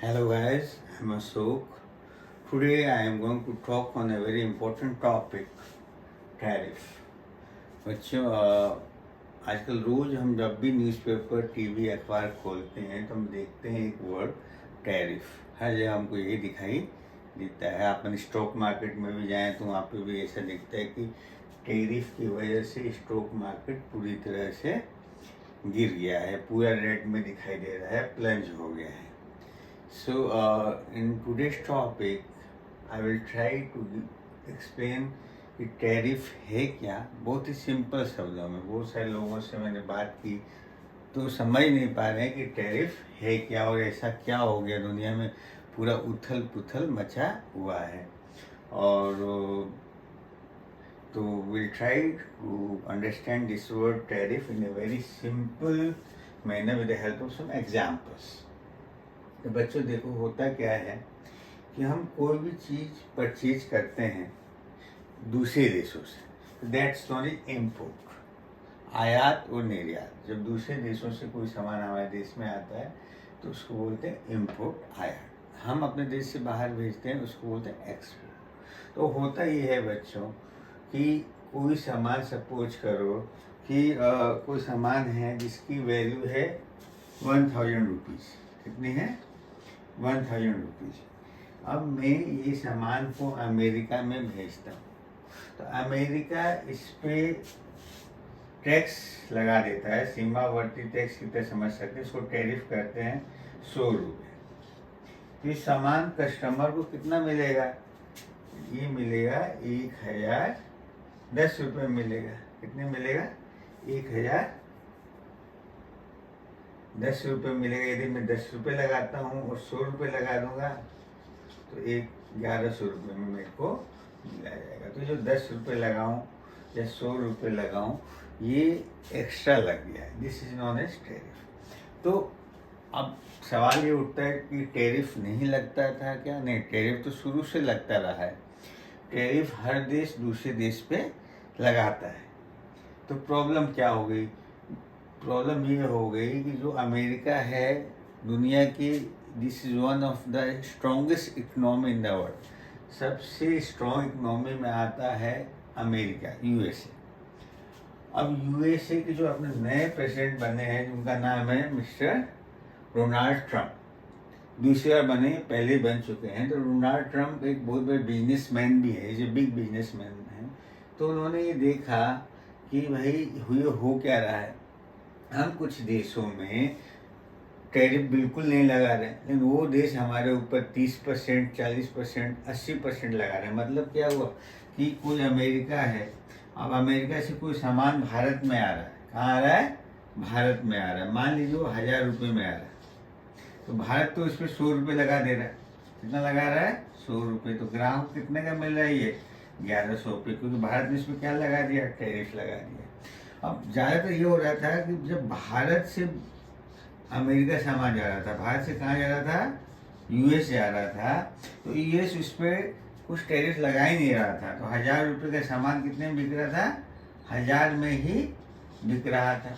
Hello guys, I'm Ashok. Today I am going to talk on a very important topic, tariff. बच्चों आजकल रोज हम जब भी newspaper, TV, अखबार खोलते हैं तो हम देखते हैं एक वर्ड टैरिफ। हर जगह हमको यही दिखाई देता है। अपन स्टॉक मार्केट में भी जाएं तो वहाँ पे भी ऐसा दिखता है कि टैरिफ की वजह से स्टॉक मार्केट पूरी तरह से गिर गया है, पूरा रेड में दिखाई दे रहा है, प्लंज हो गया है। So, in today's topic, I will try to explain कि टैरिफ है क्या, बहुत ही सिंपल शब्दों में। बहुत सारे लोगों से मैंने बात की तो समझ नहीं पा रहे हैं कि टैरिफ है क्या और ऐसा क्या हो गया दुनिया में, पूरा उथल पुथल मचा हुआ है। और तो we'll try to understand this word tariff in a very simple manner with the help of some examples. तो बच्चों देखो, होता क्या है कि हम कोई भी चीज़ परचेज करते हैं दूसरे देशों से, दैट्स नॉट इम्पोर्ट, आयात और निर्यात। जब दूसरे देशों से कोई सामान हमारे देश में आता है तो उसको बोलते हैं इम्पोर्ट, आयात। हम अपने देश से बाहर भेजते हैं, उसको बोलते हैं एक्सपोर्ट। तो होता ये है बच्चों कि कोई सामान, सपोज करो कि कोई सामान है जिसकी वैल्यू है 1000 रुपीज़। कितनी है? 1000 रुपीज़। अब मैं ये सामान को अमेरिका में भेजता हूँ तो अमेरिका इस पे टैक्स लगा देता है, सीमावर्ती टैक्स की तरह समझ सकते हैं। इसको टैरिफ करते हैं 100 रुपये। तो इस सामान कस्टमर को कितना मिलेगा? ये मिलेगा 1010 रुपये मिलेगा। कितने मिलेगा? 1010 रुपये मिलेगा। यदि मैं 10 रुपये लगाता हूँ और 100 रुपये लगा दूंगा तो 1100 रुपये में मेरे को मिला जाएगा। तो जो 10 रुपये लगाऊँ या 100 रुपये लगाऊँ, ये एक्स्ट्रा लग गया है। This is known as tariff. तो अब सवाल ये उठता है कि टैरिफ नहीं लगता था क्या? नहीं, टैरिफ तो शुरू से लगता रहा है। टैरिफ हर देश दूसरे देश पे लगाता है। तो प्रॉब्लम क्या हो गई? प्रॉब्लम ये हो गई कि जो अमेरिका है दुनिया की, this is one of the strongest economy in the world. सबसे स्ट्रॉन्ग इकोनॉमी में आता है अमेरिका, यूएसए। अब यूएसए के जो अपने नए प्रेसिडेंट बने हैं, जिनका नाम है मिस्टर डोनाल्ड ट्रंप, दूसरी बार बने, पहले बन चुके हैं। तो डोनाल्ड ट्रंप एक बहुत बड़े बिजनेसमैन भी है, जो बिग बिजनेसमैन हैं। तो उन्होंने ये देखा कि भाई हो क्या रहा है। हम कुछ देशों में टैरिफ बिल्कुल नहीं लगा रहे, लेकिन वो देश हमारे ऊपर 30%, 40%, 80% लगा रहे हैं। मतलब क्या हुआ कि कोई अमेरिका है, अब अमेरिका से कोई सामान भारत में आ रहा है। कहाँ आ रहा है? भारत में आ रहा है। मान लीजिए वो 1000 रुपये में आ रहा है, तो भारत तो इस पर 100 रुपये लगा दे रहा है। कितना लगा रहा है? 100 रुपये। तो ग्राहक कितने का मिल रहा है? ये 1100 रुपये, क्योंकि भारत ने इसमें क्या लगा दिया? टैरिफ लगा दिया। अब ज़्यादातर ये हो रहा था कि जब भारत से अमेरिका सामान जा रहा था, भारत से कहाँ जा रहा था? यूएस जा रहा था, तो यूएस उस पर कुछ टैरिफ लगा ही नहीं रहा था। तो 1000 रुपये का सामान कितने में बिक रहा था? 1000 में ही बिक रहा था।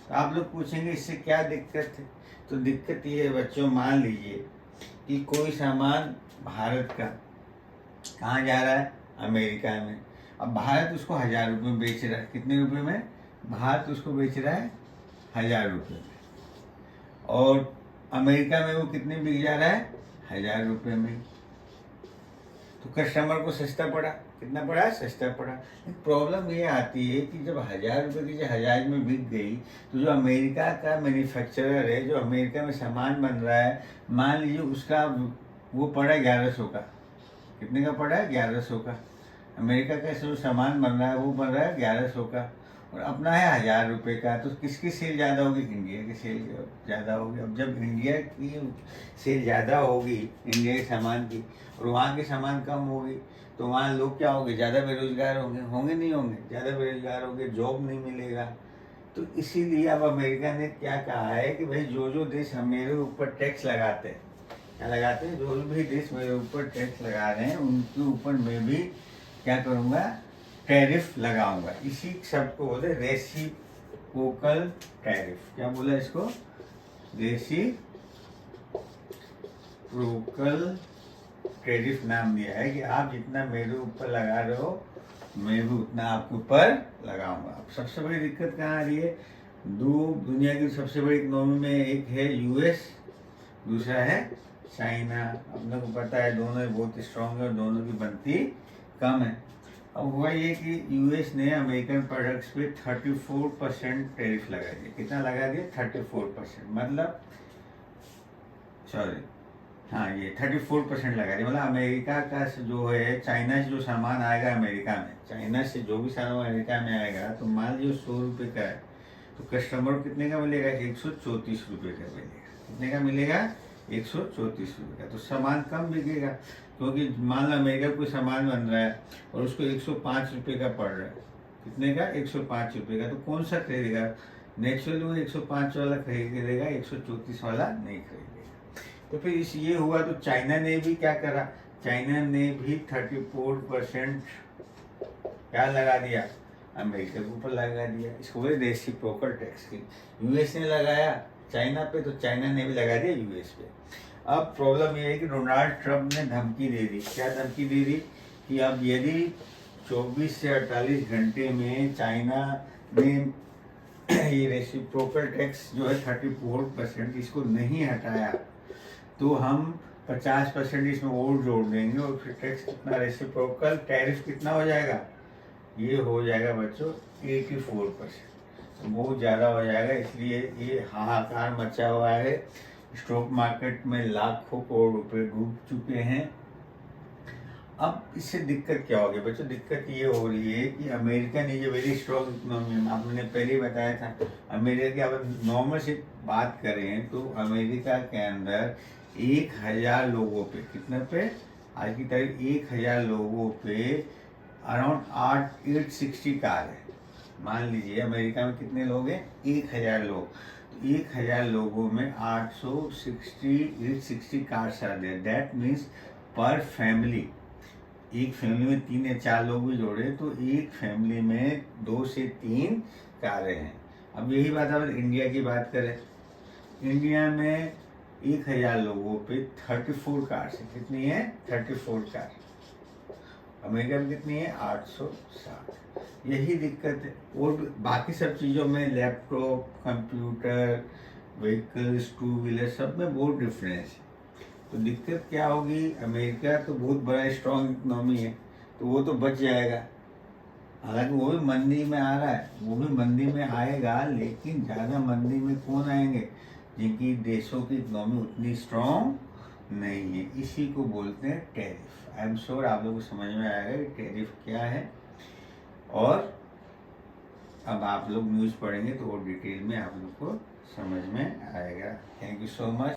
तो आप लोग पूछेंगे इससे क्या दिक्कत है? तो दिक्कत ये है बच्चों, मान लीजिए कि कोई सामान भारत का कहाँ जा रहा है? अमेरिका में। अब भारत उसको 1000 रुपये में बेच रहा है। कितने रुपये में? भारत उसको बेच रहा है 1000 रुपये में, और अमेरिका में वो कितने बिक जा रहा है? 1000 रुपये में। तो कस्टमर को सस्ता पड़ा। कितना पड़ा? सस्ता पड़ा। प्रॉब्लम ये आती है कि जब 1000 रुपये की जो 1000 में बिक गई, तो जो अमेरिका का मैन्युफैक्चरर है, जो अमेरिका में सामान बन रहा है, मान लीजिए उसका वो पड़ा 1100 का। कितने का पड़ा है? 1100 का। अमेरिका का जो सामान बन रहा है वो बन रहा है 1100 का, और अपना है 1000 रुपये का। तो किसकी सेल ज़्यादा होगी? इंडिया की सेल ज़्यादा होगी। अब जब इंडिया की सेल ज़्यादा होगी, इंडिया के सामान की, और वहाँ के सामान कम होगी, तो वहाँ लोग क्या होंगे? ज़्यादा बेरोजगार होंगे। होंगे नहीं होंगे? ज़्यादा बेरोजगार होंगे, जॉब नहीं मिलेगा। तो इसीलिए अब अमेरिका ने क्या कहा है कि भाई जो देश मेरे ऊपर टैक्स लगाते हैं, क्या लगाते हैं? जो भी देश मेरे ऊपर टैक्स लगा रहे हैं उनके ऊपर मैं भी क्या करूँगा? टैरिफ लगाऊंगा। इसी शब्द को बोले रेसिप्रोकल टैरिफ। क्या बोला इसको? रेसिप्रोकल रेसिप्रोकल टैरिफ नाम दिया है कि आप जितना मेरे ऊपर लगा रहे हो मैं भी उतना आपके ऊपर लगाऊंगा। अब सबसे बड़ी दिक्कत कहाँ आ रही है? दुनिया की सबसे बड़ी इकोनॉमी में एक है यूएस, दूसरा है चाइना। हम लोग को पता है दोनों ही बहुत स्ट्रांग है और दोनों की बनती कम है। अब हुआ ये कि यूएस ने अमेरिकन प्रोडक्ट्स पे 34% टैरिफ लगा दिया। कितना लगा दिया? 34%। मतलब सॉरी, हाँ ये 34% लगा दिया। मतलब अमेरिका का जो है, चाइना से जो सामान आएगा अमेरिका में, चाइना से जो भी सामान अमेरिका में आएगा, तो मान लीजिए 100 रुपये का है तो कस्टमर को कितने का मिलेगा? 134 रुपये का मिलेगा। कितने का मिलेगा? 134 रुपये का। तो सामान कम बिकेगा, क्योंकि मान लो अमेरिका कोई सामान बन रहा है और उसको 105 रुपये का पड़ रहा है। कितने का? 105 रुपये का। तो कौन सा खरीदेगा? नेचुरली वो 105 वाला खरीदेगा, 134 वाला नहीं खरीदेगा। तो फिर इस ये हुआ तो चाइना ने भी क्या करा? चाइना ने भी 34% क्या लगा दिया? अमेरिका के ऊपर लगा दिया। इसको बोले रेसिप्रोकल टैक्स की। यूएस ने लगाया चाइना पे तो चाइना ने भी लगा दिया यूएस पे। अब प्रॉब्लम ये है कि डोनाल्ड ट्रंप ने धमकी दे दी। क्या धमकी दे दी? कि अब यदि 24 से 48 घंटे में चाइना ने ये रेसिप्रोकल टैक्स जो है 34% इसको नहीं हटाया तो हम 50% इसमें और जोड़ देंगे और फिर टैक्स कितना, रेसिप्रोकल टैरिफ कितना हो जाएगा? ये हो जाएगा बच्चों 84%। बहुत ज़्यादा हो जाएगा, इसलिए ये हाहाकार मचा हुआ है। स्टॉक मार्केट में लाखों करोड़ रुपए डूब चुके हैं। अब इससे दिक्कत क्या होगी बच्चों? दिक्कत ये हो रही है कि American is a very strong economy. आपने पहले ही बताया था अमेरिका की। अब नॉर्मल से बात करें तो अमेरिका के अंदर 1000 लोगों पे, कितने पे? आज की तारीख 1000 लोगों पे अराउंड 860 कार है। मान लीजिए अमेरिका में कितने लोग हैं? 1000 लोग। तो 1000 लोगों में 860 cars are there. That means per family, एक फैमिली में 3 या 4 लोग भी जोड़े तो एक फैमिली में 2 से 3 कारें हैं। अब यही बात अगर इंडिया की बात करें, इंडिया में 1000 लोगों पे 34 कार्स है। कितनी है? 34 कार। अमेरिका में कितनी है? 860। यही दिक्कत है। और बाकी सब चीज़ों में लैपटॉप, कंप्यूटर, व्हीकल्स, 2 व्हीलर सब में बहुत डिफरेंस है। तो दिक्कत क्या होगी? अमेरिका तो बहुत बड़ा स्ट्रॉन्ग इकोनॉमी है तो वो तो बच जाएगा। हालांकि वो भी मंदी में आ रहा है, वो भी मंदी में आएगा, लेकिन ज़्यादा मंदी में कौन आएंगे? जिनकी देशों की इकोनॉमी उतनी स्ट्रॉन्ग नहीं है। इसी को बोलते हैं टैरिफ। आई एम श्योर आप लोगों को समझ में आएगा कि टैरिफ क्या है। और अब आप लोग न्यूज़ पढ़ेंगे तो और डिटेल में आप लोग को समझ में आएगा। Thank you so much.